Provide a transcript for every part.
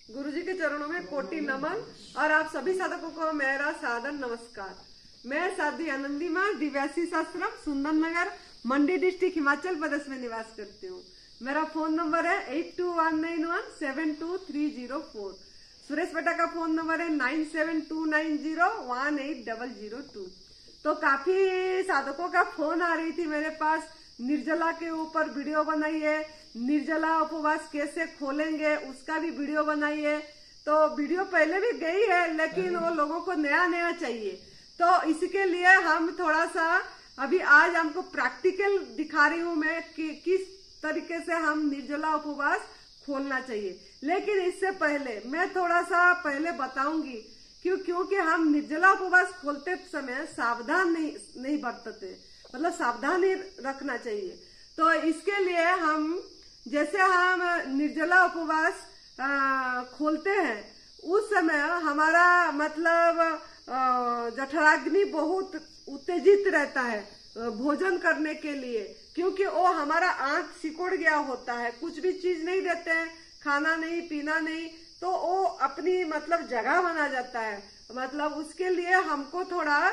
गुरुजी के चरणों में कोटि नमन और आप सभी साधकों को मेरा सादर नमस्कार। मैं साध्वी आनंदी माँ दिव्यासी शास्त्रम सुंदरनगर मंडी डिस्ट्रिक्ट हिमाचल प्रदेश में निवास करती हूँ। मेरा फोन नंबर है 8219172304। सुरेश बेटा का फोन नंबर है 9729018002। तो काफी साधकों का फोन आ रही थी मेरे पास, निर्जला के ऊपर वीडियो बनाइए, निर्जला उपवास कैसे खोलेंगे उसका भी वीडियो बनाइए। तो वीडियो पहले भी गई है लेकिन वो लोगों को नया नया चाहिए, तो इसके लिए हम थोड़ा सा अभी आज हमको प्रैक्टिकल दिखा रही हूँ मैं कि किस तरीके से हम निर्जला उपवास खोलना चाहिए। लेकिन इससे पहले मैं थोड़ा सा पहले बताऊंगी क्योंकि हम निर्जला उपवास खोलते समय सावधान नहीं बरतते, मतलब सावधानी रखना चाहिए। तो इसके लिए हम जैसे हम निर्जला उपवास खोलते हैं उस समय हमारा मतलब जठराग्नि बहुत उत्तेजित रहता है भोजन करने के लिए, क्योंकि वो हमारा आंख सिकुड़ गया होता है, कुछ भी चीज नहीं देते हैं, खाना नहीं पीना नहीं, तो वो अपनी मतलब जगह बना जाता है। मतलब उसके लिए हमको थोड़ा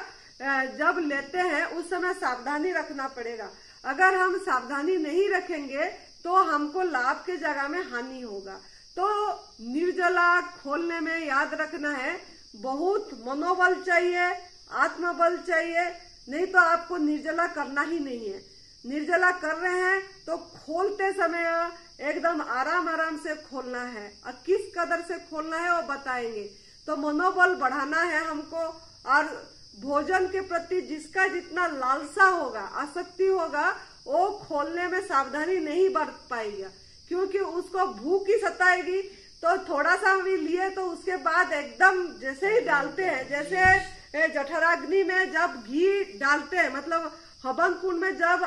जब लेते हैं उस समय सावधानी रखना पड़ेगा। अगर हम सावधानी नहीं रखेंगे तो हमको लाभ के जगह में हानि होगा। तो निर्जला खोलने में याद रखना है, बहुत मनोबल चाहिए, आत्मबल चाहिए, नहीं तो आपको निर्जला करना ही नहीं है। निर्जला कर रहे हैं तो खोलते समय एकदम आराम से खोलना है, और किस कदर से खोलना है वो बताएंगे। तो मनोबल बढ़ाना है हमको, और भोजन के प्रति जिसका जितना लालसा होगा, आसक्ति होगा, वो खोलने में सावधानी नहीं बरत पाएगा, क्योंकि उसको भूख ही सताएगी। तो थोड़ा सा भी लिए तो उसके बाद एकदम जैसे ही डालते हैं, जैसे जठराग्नि में जब घी डालते हैं, मतलब हवन कुंड में जब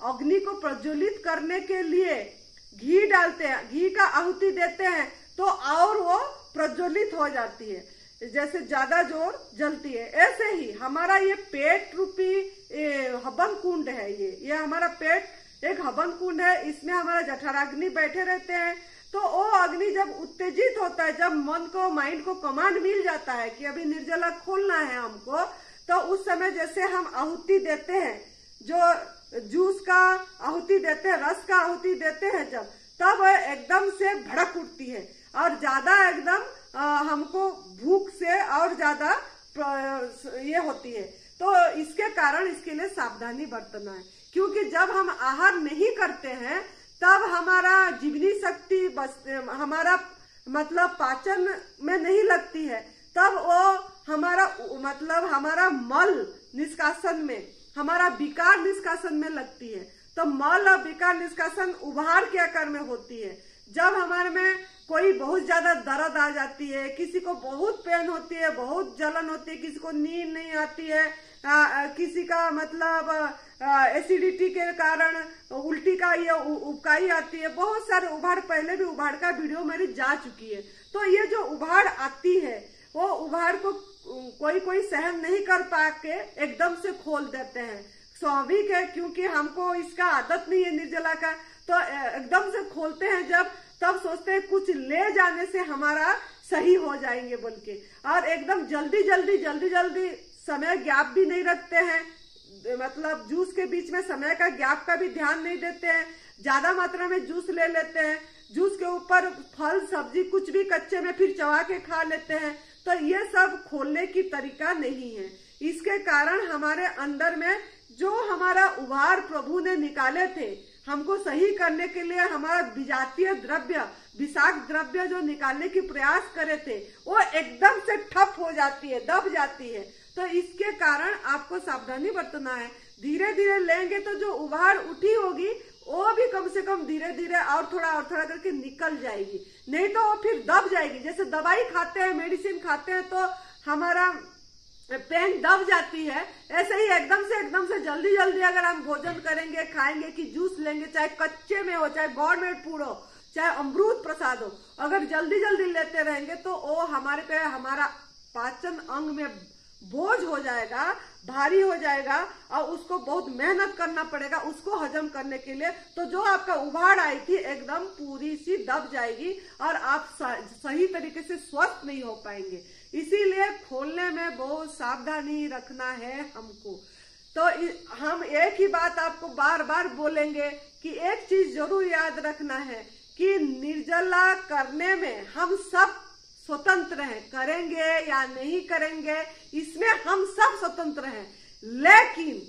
अग्नि को प्रज्वलित करने के लिए घी डालते हैं, घी का आहुति देते हैं, तो और वो प्रज्वलित हो जाती है, जैसे ज्यादा जोर जलती है। ऐसे ही हमारा ये पेट रूपी हवन कुंड है, ये हमारा पेट एक हवन कुंड है, इसमें हमारा जठराग्नि बैठे रहते हैं। तो वो अग्नि जब उत्तेजित होता है, जब मन को माइंड को कमांड मिल जाता है कि अभी निर्जला खोलना है हमको, तो उस समय जैसे हम आहुति देते हैं, जो जूस का आहुति देते हैं, रस का आहुति देते हैं, जब तब एकदम से भड़क उठती है और ज्यादा एकदम हमको भूख से और ज्यादा ये होती है। तो इसके कारण इसके लिए सावधानी बरतना है, क्योंकि जब हम आहार नहीं करते हैं तब हमारा जीवनी शक्ति हमारा मतलब पाचन में नहीं लगती है, तब वो हमारा मतलब हमारा मल निष्कासन में, हमारा विकार निष्कासन में लगती है। तो मल और विकार निष्कासन उभार के आकार में होती है। जब हमारे में कोई बहुत ज्यादा दर्द आ जाती है, किसी को बहुत पेन होती है, बहुत जलन होती है, किसी को नींद नहीं आती है, किसी का मतलब एसिडिटी के कारण उल्टी का ये उबकाई आती है, बहुत सारे उभाड़, पहले भी उभाड़ का वीडियो मेरी जा चुकी है। तो ये जो उभाड़ आती है वो उभाड़ को कोई सहन नहीं कर पा के एकदम से खोल देते हैं। स्वाभाविक है, क्योंकि हमको इसका आदत नहीं है निर्जला का, तो एकदम से खोलते हैं जब, तब सोचते हैं कुछ ले जाने से हमारा सही हो जाएंगे बोल के, और एकदम जल्दी समय गैप भी नहीं रखते हैं, मतलब जूस के बीच में समय का गैप का भी ध्यान नहीं देते हैं, ज्यादा मात्रा में जूस ले लेते हैं, जूस के ऊपर फल सब्जी कुछ भी कच्चे में फिर चबा के खा लेते हैं। तो ये सब खोलने की तरीका नहीं है। इसके कारण हमारे अंदर में जो हमारा उभार प्रभु ने निकाले थे, हमको सही करने के लिए हमारा विजातीय द्रव्य, विषाक्त द्रव्य जो निकालने की प्रयास करे थे, वो एकदम से ठप हो जाती है, दब जाती है। तो इसके कारण आपको सावधानी बरतना है। धीरे धीरे लेंगे तो जो उभार उठी होगी वो भी कम से कम धीरे धीरे और थोड़ा करके निकल जाएगी, नहीं तो वो फिर दब जाएगी। जैसे दवाई खाते हैं, मेडिसिन खाते हैं तो हमारा पेन दब जाती है, ऐसे ही एकदम से जल्दी अगर हम भोजन करेंगे, खाएंगे कि जूस लेंगे, चाहे कच्चे में हो, चाहे गवर्नमेंट फूड हो, चाहे अमृत प्रसाद हो, अगर जल्दी लेते रहेंगे तो वो हमारा पाचन अंग में बोझ हो जाएगा, भारी हो जाएगा और उसको बहुत मेहनत करना पड़ेगा उसको हजम करने के लिए। तो जो आपका उबाड़ आई थी एकदम पूरी सी दब जाएगी और आप सही तरीके से स्वस्थ नहीं हो पाएंगे। इसीलिए खोलने में बहुत सावधानी रखना है हमको। तो हम एक ही बात आपको बार बार बोलेंगे कि एक चीज जरूर याद रखना है कि निर्जला करने में हम सब स्वतंत्र हैं, करेंगे या नहीं करेंगे इसमें हम सब स्वतंत्र हैं, लेकिन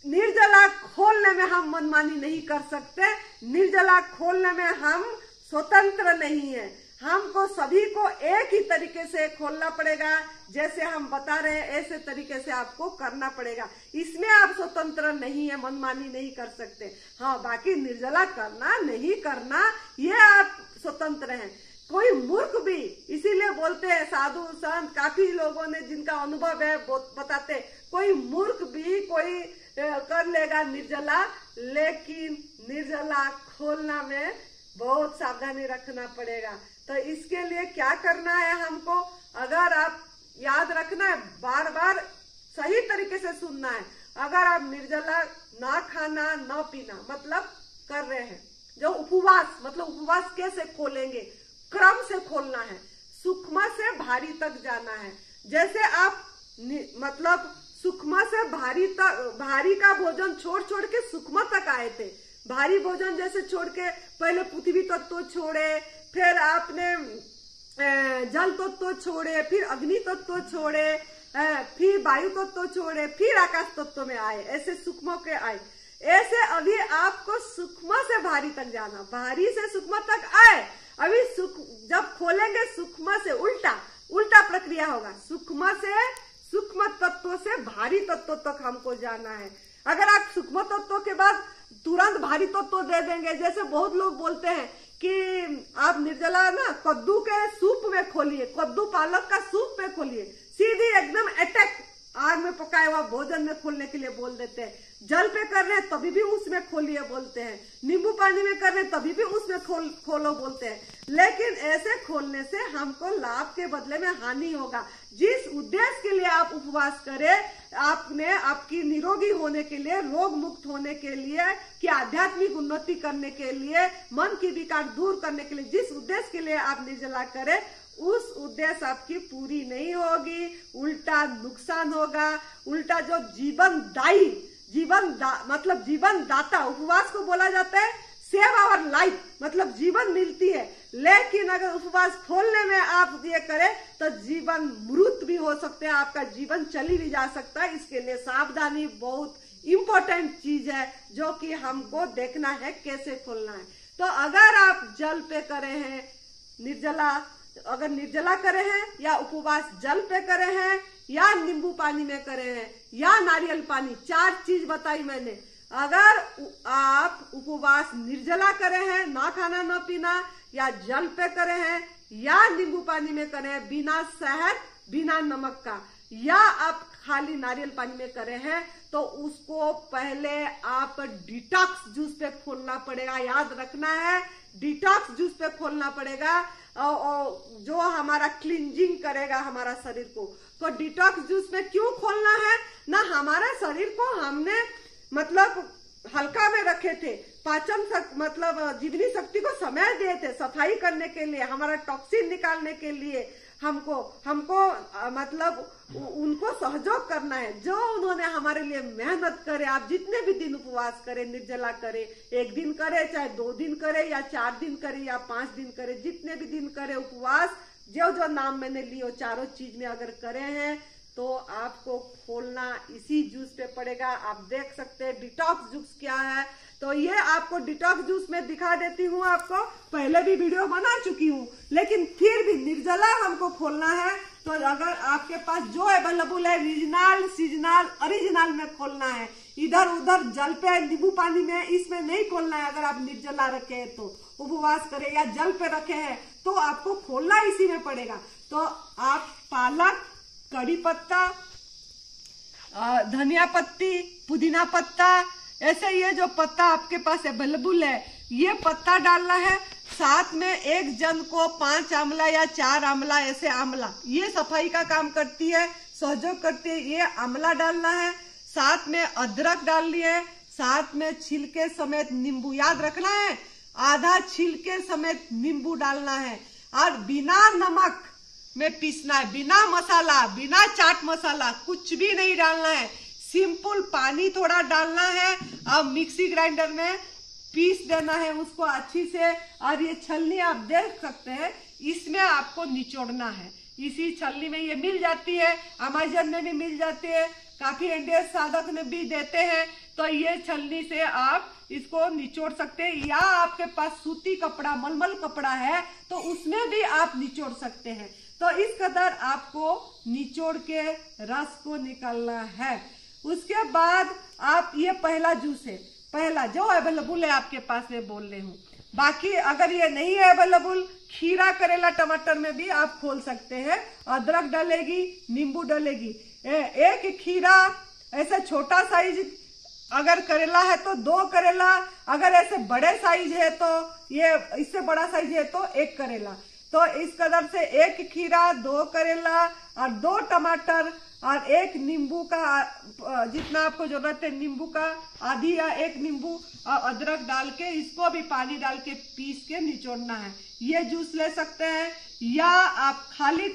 निर्जला खोलने में हम मनमानी नहीं कर सकते। निर्जला खोलने में हम स्वतंत्र नहीं है, हमको सभी को एक ही तरीके से खोलना पड़ेगा। जैसे हम बता रहे हैं ऐसे तरीके से आपको करना पड़ेगा। इसमें आप स्वतंत्र नहीं है, मनमानी नहीं कर सकते। हाँ, बाकी निर्जला करना नहीं करना ये आप स्वतंत्र हैं। कोई मूर्ख भी, इसीलिए बोलते हैं साधु संत काफी लोगों ने जिनका अनुभव है बताते, कोई मूर्ख भी कोई कर लेगा निर्जला, लेकिन निर्जला खोलना में बहुत सावधानी रखना पड़ेगा। तो इसके लिए क्या करना है हमको, अगर आप याद रखना है, बार बार सही तरीके से सुनना है। अगर आप निर्जला ना खाना ना पीना मतलब कर रहे हैं, जो उपवास मतलब उपवास कैसे खोलेंगे, क्रम से खोलना है, सूक्ष्म से भारी तक जाना है। जैसे आप मतलब सूक्ष्म से भारी तक, भारी का भोजन छोड़ छोड़ के सूक्ष्म तक आए थे। भारी भोजन जैसे छोड़ के पहले पृथ्वी तत्व छोड़े, फिर आपने जल तत्व छोड़े, फिर अग्नि तत्व छोड़े, फिर वायु तत्व छोड़े, फिर आकाश तत्व में आए, ऐसे सूक्ष्म के आए। ऐसे अभी आपको सूक्ष्म से भारी तक जाना, भारी से सूक्ष्म तक आए। अभी जब खोलेंगे सूक्ष्म से उल्टा प्रक्रिया होगा, सूक्ष्म से सूक्ष्म तत्व से भारी तत्व तक हमको जाना है। अगर आप सूक्ष्म तत्व के बाद तुरंत भारी तत्व दे देंगे, जैसे बहुत लोग बोलते हैं कि आप निर्जला ना कद्दू के सूप में खोलिए, कद्दू पालक का सूप में खोलिए, सीधी एकदम अटैक आग में पकाया हुआ भोजन में खोलने के लिए बोल देते हैं। जल पे कर रहे हैं तभी भी उसमें खोलिए बोलते हैं, नींबू पानी में कर रहे हैं तभी भी उसमें खोलो बोलते हैं। लेकिन ऐसे खोलने से हमको लाभ के बदले में हानि होगा। जिस उद्देश्य के लिए आप उपवास करें, आपने आपकी निरोगी होने के लिए, रोग मुक्त होने के लिए, कि आध्यात्मिक उन्नति करने के लिए, मन की विकार दूर करने के लिए, जिस उद्देश्य के लिए आप निर्जला करें उस उद्देश्य आपकी पूरी नहीं होगी, उल्टा नुकसान होगा। उल्टा जो मतलब जीवन दाता, उपवास को बोला जाता है सेव आवर लाइफ, मतलब जीवन मिलती है। लेकिन अगर उपवास खोलने में आप ये करें तो जीवन मृत भी हो सकते हैं, आपका जीवन चली भी जा सकता है। इसके लिए सावधानी बहुत इम्पोर्टेंट चीज है जो कि हमको देखना है कैसे खोलना है। तो अगर आप जल पे करे हैं निर्जला, अगर निर्जला करे हैं या उपवास जल पे करे हैं या नींबू पानी में करे हैं या नारियल पानी, 4 चीज बताई मैंने। अगर आप उपवास निर्जला करे हैं, ना खाना ना पीना, या जल पे करे हैं या नींबू पानी में करे हैं बिना शहद बिना नमक का, या आप खाली नारियल पानी में करे हैं, तो उसको पहले आप डिटॉक्स जूस पे खोलना पड़ेगा। याद रखना है, डिटॉक्स जूस पे खोलना पड़ेगा और जो हमारा क्लींजिंग करेगा हमारा शरीर को। तो डिटॉक्स जूस में क्यों खोलना है ना, हमारे शरीर को हमने मतलब हल्का में रखे थे, पाचन मतलब जीवनी शक्ति को समय दिए थे सफाई करने के लिए, हमारा टॉक्सिन निकालने के लिए। हमको मतलब उनको सहयोग करना है, जो उन्होंने हमारे लिए मेहनत करे। आप जितने भी दिन उपवास करे, निर्जला करे, 1 दिन करे, चाहे 2 दिन करे, या 4 दिन करे, या 5 दिन करे, जितने भी दिन करे उपवास, जो नाम मैंने लियो चारों चीज में अगर करे हैं तो आपको खोलना इसी जूस पे पड़ेगा। आप देख सकते हैं डिटॉक्स जूस क्या है, तो ये आपको डिटॉक्स जूस में दिखा देती हूँ। आपको पहले भी वीडियो बना चुकी हूँ, लेकिन फिर भी निर्जला हमको खोलना है। तो अगर आपके पास जो अवेलेबल है, रीजनल, सीजनल, ओरिजिनल में खोलना है, इधर उधर जल पे नींबू पानी में इसमें नहीं खोलना है। अगर आप निर्जला रखे हैं तो उपवास करे या जल पे रखे हैं तो आपको खोलना इसी में पड़ेगा। तो आप पालक, कड़ी पत्ता, धनिया पत्ती, पुदीना पत्ता, ऐसे ये जो पत्ता आपके पास अवेलेबल है ये पत्ता डालना है। साथ में 1 जन को 5 आंवला या 4 आंवला, ऐसे आंवला ये सफाई का काम करती है, सहयोग करती है। ये आंवला डालना है, साथ में अदरक डाल लिए, साथ में छिलके समेत नींबू, याद रखना है आधा छिलके समेत नींबू डालना है, और बिना नमक में पीसना है, बिना मसाला, बिना चाट मसाला कुछ भी नहीं डालना है। सिंपल पानी थोड़ा डालना है और मिक्सी ग्राइंडर में पीस देना है उसको अच्छी से। और ये छलनी आप देख सकते हैं, इसमें आपको निचोड़ना है। इसी छलनी में ये मिल जाती है, अमेज़न में भी मिल जाती है, काफी इंडिया साधक में भी देते हैं। तो ये छलनी से आप इसको निचोड़ सकते हैं, या आपके पास सूती कपड़ा, मलमल कपड़ा है तो उसमें भी आप निचोड़ सकते हैं। तो इस कदर आपको निचोड़ के रस को निकालना है। उसके बाद आप, ये पहला जूस है, पहला जो अवेलेबल है आपके पास में बोल रही हूँ। बाकी अगर ये नहीं है अवेलेबल, खीरा, करेला, टमाटर में भी आप खोल सकते हैं। अदरक डालेगी, नींबू डालेगी, एक खीरा, ऐसा छोटा साइज अगर करेला है तो 2 करेला, अगर ऐसे बड़े साइज है तो ये इससे बड़ा साइज है तो 1 करेला। तो इस कदर से 1 खीरा, 2 करेला और 2 टमाटर और 1 नींबू का, जितना आपको जरूरत है नींबू का, आधी या 1 नींबू, और अदरक डाल के इसको भी पानी डाल के पीस के निचोड़ना है। ये जूस ले सकते हैं। या आप खाली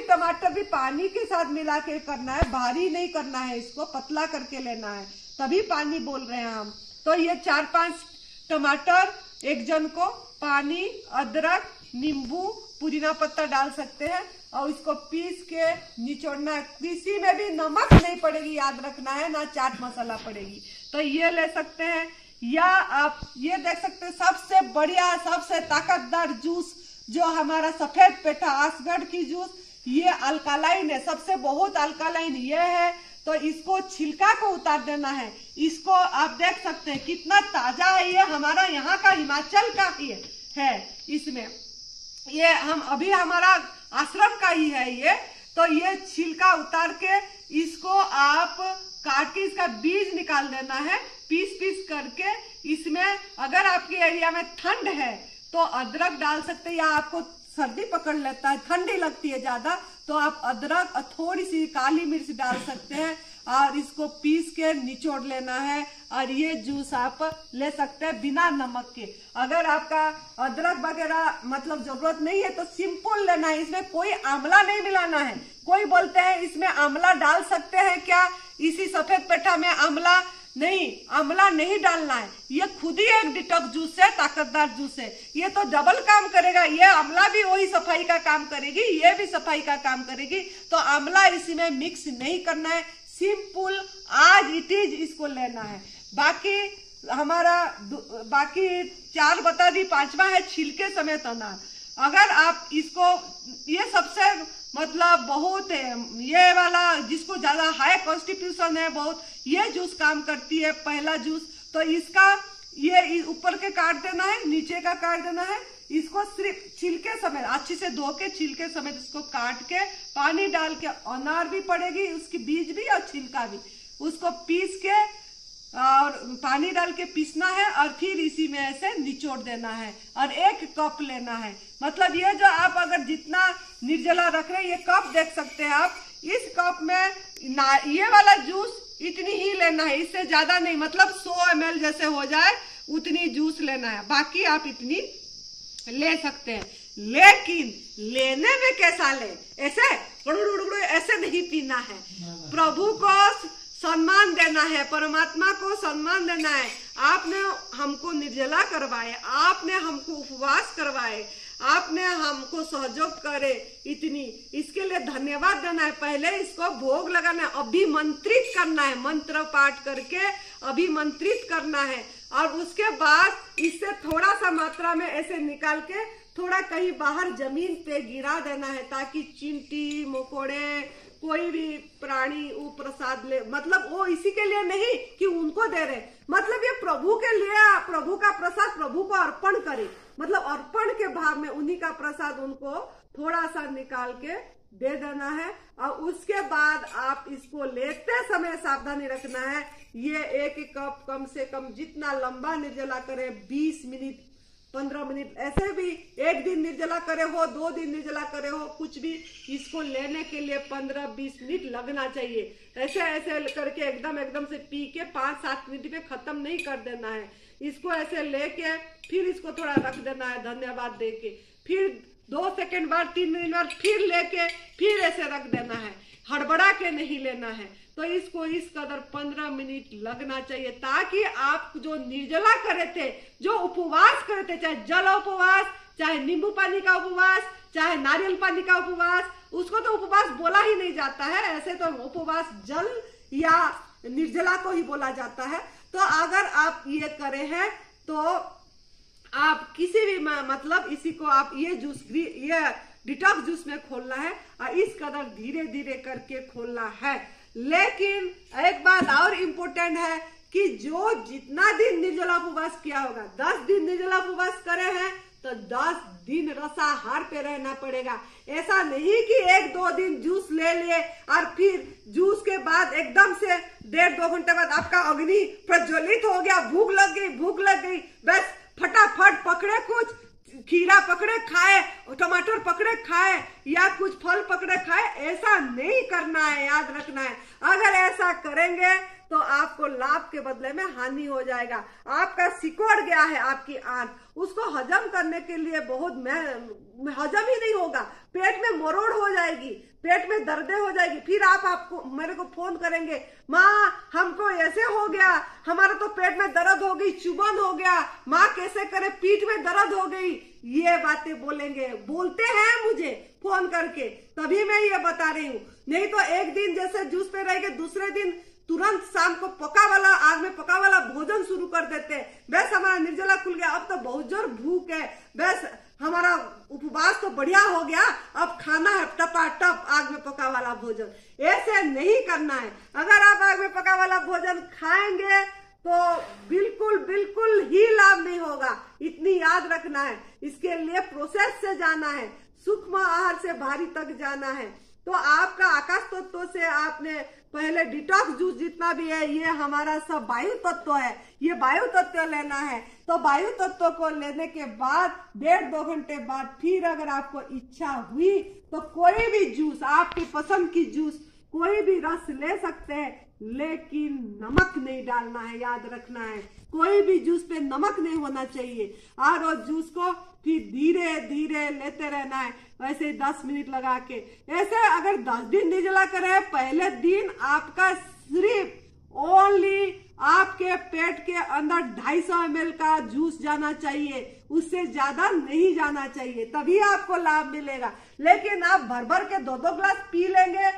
टमाटर भी पानी के साथ मिला के करना है, भारी नहीं करना है, इसको पतला करके लेना है, तभी पानी बोल रहे हैं हम। तो ये 4-5 टमाटर, 1 जन को पानी, अदरक, नींबू, पुदीना पत्ता डाल सकते हैं और इसको पीस के निचोड़ना है। किसी में भी नमक नहीं पड़ेगी, याद रखना है, ना चाट मसाला पड़ेगी। तो ये ले सकते हैं। या आप ये देख सकते हैं, सबसे बढ़िया, सबसे ताकतदार जूस जो हमारा सफेद पेठा असगढ़ की जूस, ये अल्कालाइन है, सबसे बहुत अल्कालाइन ये है। तो इसको छिलका को उतार देना है। इसको आप देख सकते हैं कितना ताजा है, ये हमारा यहाँ का हिमाचल का ही है। इसमें ये हम अभी हमारा आश्रम का ही है ये। तो ये छिलका उतार के इसको आप काट के इसका बीज निकाल देना है, पीस करके। इसमें अगर आपके एरिया में ठंड है तो अदरक डाल सकते हैं, या आपको सर्दी पकड़ लेता है, ठंडी लगती है ज्यादा, तो आप अदरक और थोड़ी सी काली मिर्च डाल सकते हैं और इसको पीस के निचोड़ लेना है। और ये जूस आप ले सकते हैं बिना नमक के। अगर आपका अदरक वगैरह मतलब जरूरत नहीं है तो सिंपल लेना है, इसमें कोई आंवला नहीं मिलाना है। कोई बोलते हैं इसमें आंवला डाल सकते हैं क्या, इसी सफेद पेठा में आंवला नहीं, आंवला नहीं डालना है। ये खुद ही एक डिटॉक्स जूस है, ताकतदार जूस है। ये तो डबल काम करेगा, ये आंवला भी वही सफाई का काम करेगी, ये भी सफाई का काम करेगी। तो आंवला इसी में मिक्स नहीं करना है, सिंपल आज इट इज इसको लेना है। बाकी हमारा बाकी 4 बता दी, 5वां है छिलके समेत अनार। अगर आप इसको, ये सबसे मतलब बहुत है, ये वाला जिसको ज्यादा हाई कॉन्स्टिट्यूशन है बहुत, ये जूस काम करती है, पहला जूस। तो इसका ये ऊपर के काट देना है, नीचे का काट देना है, इसको सिर्फ छिलके समेत अच्छे से धो के छिलके समेत इसको काट के पानी डाल के, अनार भी पड़ेगी, उसकी बीज भी और छिलका भी, उसको पीस के और पानी डाल के पीसना है और फिर इसी में ऐसे निचोड़ देना है और 1 कप लेना है। मतलब ये जो आप अगर जितना निर्जला रख रहे हैं, ये कप देख सकते हैं आप, इस कप में ये वाला जूस इतनी ही लेना है, इससे ज्यादा नहीं, मतलब 100 ml जैसे हो जाए उतनी जूस लेना है, बाकी आप इतनी ले सकते हैं। लेकिन लेने में कैसा ले, ऐसे नहीं पीना है। प्रभु को सम्मान देना है, परमात्मा को सम्मान देना है। आपने हमको निर्जला करवाए, आपने हमको उपवास करवाए, आपने हमको सहयोग करे इतनी, इसके लिए धन्यवाद देना है। पहले इसको भोग लगाना है, अभिमंत्रित करना है, मंत्र पाठ करके अभिमंत्रित करना है। और उसके बाद इससे थोड़ा सा मात्रा में ऐसे निकाल के थोड़ा कहीं बाहर जमीन पे गिरा देना है, ताकि चींटी मकोड़े कोई भी प्राणी वो प्रसाद ले। मतलब वो इसी के लिए नहीं कि उनको दे रहे, मतलब ये प्रभु के लिए, प्रभु का प्रसाद प्रभु को अर्पण करे, मतलब अर्पण के भाव में उन्हीं का प्रसाद उनको थोड़ा सा निकाल के दे देना है। और उसके बाद आप इसको लेते समय सावधानी रखना है, ये 1 कप कम से कम जितना लंबा निर्जला करे 20 मिनट 15 मिनट। ऐसे भी एक दिन निर्जला करे हो, 2 दिन निर्जला करे हो, कुछ भी, इसको लेने के लिए 15-20 मिनट लगना चाहिए। ऐसे ऐसे करके एकदम से पी के 5-7 मिनट में खत्म नहीं कर देना है। इसको ऐसे लेके फिर इसको थोड़ा रख देना है धन्यवाद दे के, फिर 2 सेकंड बाद 3 मिनट बाद फिर लेके फिर ऐसे रख देना है, हड़बड़ा के नहीं लेना है। तो इसको इस कदर 15 मिनट लगना चाहिए, ताकि आप जो निर्जला करे थे, जो उपवास करे थे, चाहे जल उपवास, चाहे नींबू पानी का उपवास, चाहे नारियल पानी का उपवास, उसको तो उपवास बोला ही नहीं जाता है, ऐसे तो उपवास जल या निर्जला को ही बोला जाता है। तो अगर आप ये करे हैं तो आप किसी भी मतलब इसी को आप ये जूस, ये डिटॉक्स जूस में खोलना है और इस कदर धीरे धीरे करके खोलना है। लेकिन एक बात और इम्पोर्टेंट है कि जो जितना दिन निर्जला उपवास किया होगा, 10 दिन निर्जला उपवास करे हैं तो 10 दिन रसाहार पे रहना पड़ेगा। ऐसा नहीं कि 1-2 दिन जूस ले लिए और फिर जूस के बाद एकदम से 1.5-2 घंटे बाद आपका अग्नि प्रज्वलित हो गया, भूख लग गई, बस फटाफट पकड़े, कुछ खीरा पकड़े खाए, टमाटर पकड़े खाए या कुछ फल पकड़े खाए, ऐसा नहीं करना है, याद रखना है। अगर ऐसा करेंगे तो आपको लाभ के बदले में हानि हो जाएगा। आपका सिकुड़ गया है आपकी आंत, उसको हजम करने के लिए बहुत हजम ही नहीं होगा, पेट में मरोड़ हो जाएगी, पेट में दर्दें हो जाएगी। फिर आपको मेरे को फोन करेंगे, माँ हमको ऐसे हो गया, हमारा तो पेट में दर्द हो गई, चुभन हो गया, माँ कैसे करे, पीठ में दर्द हो गई। ये बातें बोलते हैं मुझे फोन करके, तभी मैं ये बता रही हूँ। नहीं तो एक दिन जैसे जूस पे रहेंगे, दूसरे दिन तुरंत शाम को आग में पका वाला भोजन शुरू कर देते हैं। बस हमारा निर्जला खुल गया, अब तो बहुत जोर भूख है, बस हमारा उपवास तो बढ़िया हो गया, अब खाना है टपाटप आग में पका वाला भोजन। ऐसे नहीं करना है। अगर आप आग में पका वाला भोजन खाएंगे तो बिल्कुल ही लाभ नहीं होगा, इतनी याद रखना है। इसके लिए प्रोसेस से जाना है, सूक्ष्म आहार से भारी तक जाना है। तो आपका आकाश तत्व से आपने पहले डिटॉक्स जूस जितना भी है, ये हमारा सब वायु तत्व है, ये वायु तत्व लेना है। तो वायु तत्व को लेने के बाद 1.5-2 घंटे बाद फिर अगर आपको इच्छा हुई तो कोई भी जूस, आपकी पसंद की जूस, कोई भी रस ले सकते हैं, लेकिन नमक नहीं डालना है, याद रखना है। कोई भी जूस पे नमक नहीं होना चाहिए। और वो जूस को फिर धीरे धीरे लेते रहना है, वैसे 10 मिनट लगा के। ऐसे अगर 10 दिन निर्जला करे, पहले दिन आपका सिर्फ ओनली आपके पेट के अंदर 250 ml का जूस जाना चाहिए, उससे ज्यादा नहीं जाना चाहिए, तभी आपको लाभ मिलेगा। लेकिन आप भर के 2-2 ग्लास पी लेंगे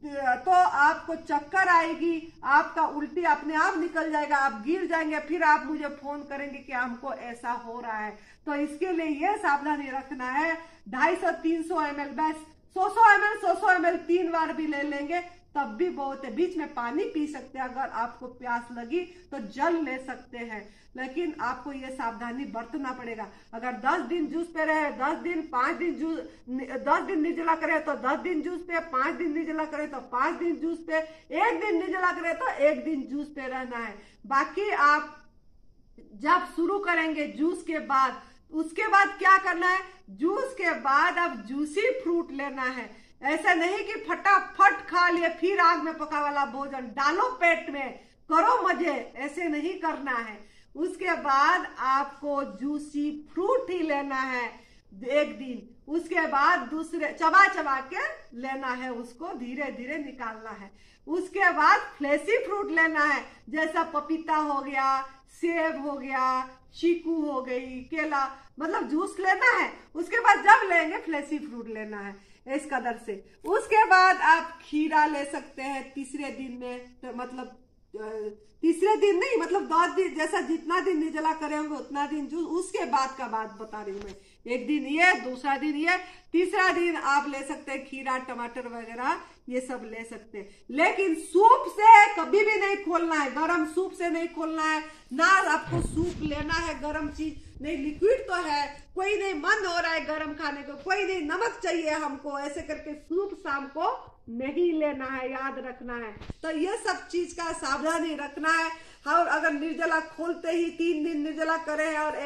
तो आपको चक्कर आएगी, आपका उल्टी अपने आप निकल जाएगा, आप गिर जाएंगे, फिर आप मुझे फोन करेंगे कि हमको ऐसा हो रहा है। तो इसके लिए ये सावधानी रखना है, 250-300 ml, बस 100 ml 3 बार भी ले लेंगे तब भी बहुत है। बीच में पानी पी सकते हैं, अगर आपको प्यास लगी तो जल ले सकते हैं, लेकिन आपको ये सावधानी बरतना पड़ेगा। अगर 10 दिन जूस पे रहे, 10 दिन 5 दिन जूस, 10 दिन निर्जला करे तो 10 दिन जूस पे, 5 दिन निर्जला करे तो 5 दिन जूस पे, 1 दिन निर्जला करे तो 1 दिन जूस पे रहना है। बाकी आप जब शुरू करेंगे जूस के बाद, उसके बाद क्या करना है, जूस के बाद अब जूसी फ्रूट लेना है। ऐसा नहीं कि फटाफट खा लिए फिर आग में पका वाला भोजन डालो पेट में, करो मजे, ऐसे नहीं करना है। उसके बाद आपको जूसी फ्रूट ही लेना है 1 दिन, उसके बाद दूसरे चबा के लेना है, उसको धीरे धीरे निकालना है। उसके बाद फ्लेशी फ्रूट लेना है, जैसा पपीता हो गया, सेब हो गया, चीकू हो गई, केला, मतलब जूस लेना है। उसके बाद जब लेंगे फ्लेशी फ्रूट लेना है इस कदर से। उसके बाद आप खीरा ले सकते हैं तीसरे दिन में, तो मतलब तीसरे दिन नहीं, मतलब 10 दिन, जैसा जितना दिन निर्जला करे होंगे उतना दिन जूस। उसके बाद का बात बता रही हूँ मैं, 1 दिन ये, दूसरा दिन ये, तीसरा दिन आप ले सकते हैं खीरा, टमाटर वगैरह, ये सब ले सकते हैं। लेकिन सूप से कभी भी नहीं खोलना है, गरम सूप से नहीं खोलना है ना। आपको सूप लेना है गरम चीज नहीं, लिक्विड तो है, कोई नहीं मन हो रहा है गरम खाने को, कोई नहीं नमक चाहिए हमको, ऐसे करके सूप शाम को नहीं लेना है, याद रखना है। तो ये सब चीज का सावधानी रखना है। और अगर निर्जला खोलते ही 3 दिन निर्जला करें और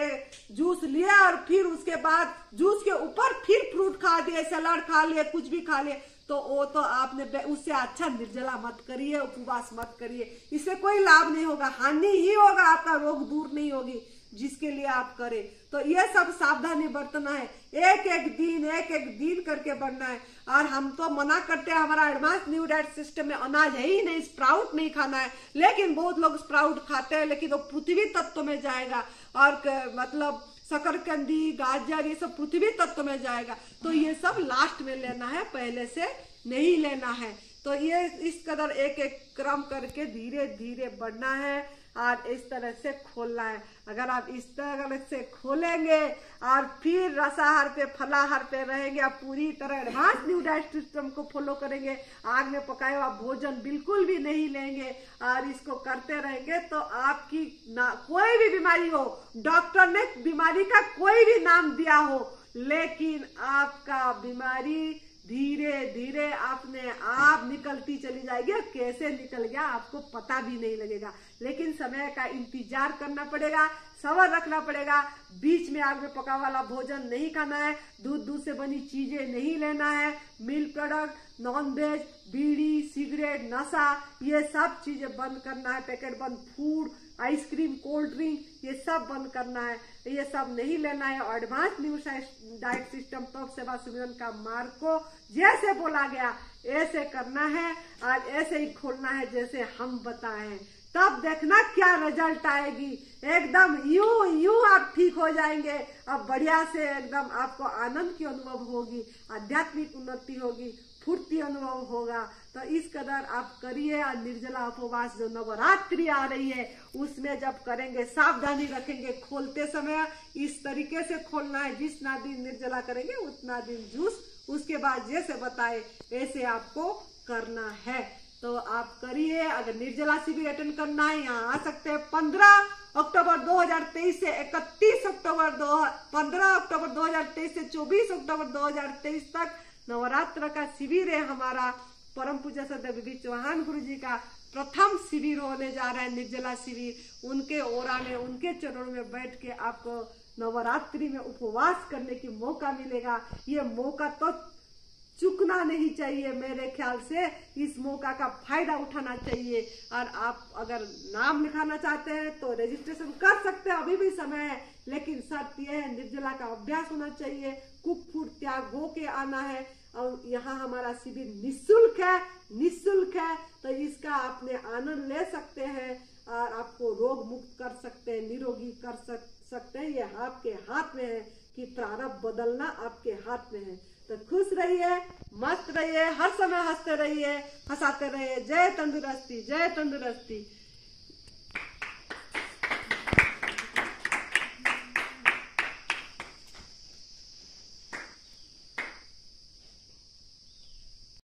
जूस लिया और फिर उसके बाद जूस के ऊपर फिर फ्रूट खा दिए, सलाद खा लिए, कुछ भी खा लिए, तो वो तो आपने उससे अच्छा निर्जला मत करिए, उपवास मत करिए। इससे कोई लाभ नहीं होगा, हानि ही होगा, आपका रोग दूर नहीं होगी जिसके लिए आप करें। तो ये सब सावधानी बरतना है, एक एक दिन करके बढ़ना है। और हम तो मना करते हैं, हमारा एडवांस न्यू डाइट सिस्टम में अनाज है ही नहीं, स्प्राउट नहीं खाना है, लेकिन बहुत लोग स्प्राउट खाते हैं, लेकिन वो पृथ्वी तत्व में जाएगा और मतलब शकरकंदी, गाजर, ये सब पृथ्वी तत्व में जाएगा। तो ये सब लास्ट में लेना है, पहले से नहीं लेना है। तो ये इस कदर एक एक क्रम करके धीरे धीरे बढ़ना है और इस तरह से खोलना है। अगर आप इस तरह से खोलेंगे और फिर रसाहार पे, फलाहार पे रहेंगे, आप पूरी तरह एडवांस न्यू डाइट सिस्टम को फॉलो करेंगे, आग में पकाए हुआ भोजन बिल्कुल भी नहीं लेंगे और इसको करते रहेंगे, तो आपकी कोई भी बीमारी हो, डॉक्टर ने बीमारी का कोई भी नाम दिया हो, लेकिन आपका बीमारी धीरे धीरे अपने आप निकलती चली जाएगी। कैसे निकल गया आपको पता भी नहीं लगेगा, लेकिन समय का इंतजार करना पड़ेगा, सब्र रखना पड़ेगा। बीच में आग में पका वाला भोजन नहीं खाना है, दूध से बनी चीजें नहीं लेना है, मिल्क प्रोडक्ट, नॉनवेज, बीड़ी, सिगरेट, नशा, ये सब चीजें बंद करना है। पैकेट बंद फूड, आइसक्रीम, कोल्ड ड्रिंक, ये सब बंद करना है, ये सब नहीं लेना है। और एडवांस न्यू डाइट सिस्टम तप सेवा सुमिरन का मार्ग को जैसे बोला गया ऐसे करना है और ऐसे ही खोलना है जैसे हम बताएं, तब देखना क्या रिजल्ट आएगी। एकदम यूं आप ठीक हो जाएंगे, अब बढ़िया से एकदम आपको आनंद की अनुभव होगी, आध्यात्मिक उन्नति होगी, फुर्ती अनुभव होगा। तो इस कदर आप करिए। और निर्जला उपवास जो नवरात्रि आ रही है उसमें जब करेंगे, सावधानी रखेंगे, खोलते समय इस तरीके से खोलना है, जितना दिन निर्जला करेंगे उतना दिन जूस, उसके बाद जैसे बताए ऐसे आपको करना है। तो आप करिए। अगर निर्जला शिविर अटेंड करना है, यहाँ आ सकते हैं। 15 अक्टूबर 2023 से 31 अक्टूबर 15 अक्टूबर 2023 से 24 अक्टूबर 2023 तक नवरात्र का शिविर है हमारा। परम पूज्य श्रद्धेय विभि चौहान गुरु जी का प्रथम शिविर होने जा रहा है, निर्जला शिविर। उनके ओरा में, उनके चरणों में बैठ के आपको नवरात्रि में उपवास करने की मौका मिलेगा। ये मौका तो चुकना नहीं चाहिए, मेरे ख्याल से इस मौका का फायदा उठाना चाहिए। और आप अगर नाम लिखाना चाहते हैं तो रजिस्ट्रेशन कर सकते हैं, अभी भी समय है, लेकिन शर्त यह है निर्जला का अभ्यास होना चाहिए, कुक फूड त्याग हो के आना है। और यहाँ हमारा शिविर निःशुल्क है, तो इसका आपने आनंद ले सकते हैं और आपको रोग मुक्त कर सकते हैं, निरोगी कर सकते हैं। ये आपके हाथ में है कि प्रारब्ध बदलना आपके हाथ में है। तो खुश रहिए, मस्त रहिए, हर समय हंसते रहिए, हंसाते रहिए। जय तंदुरुस्ती, जय तंदुरुस्ती।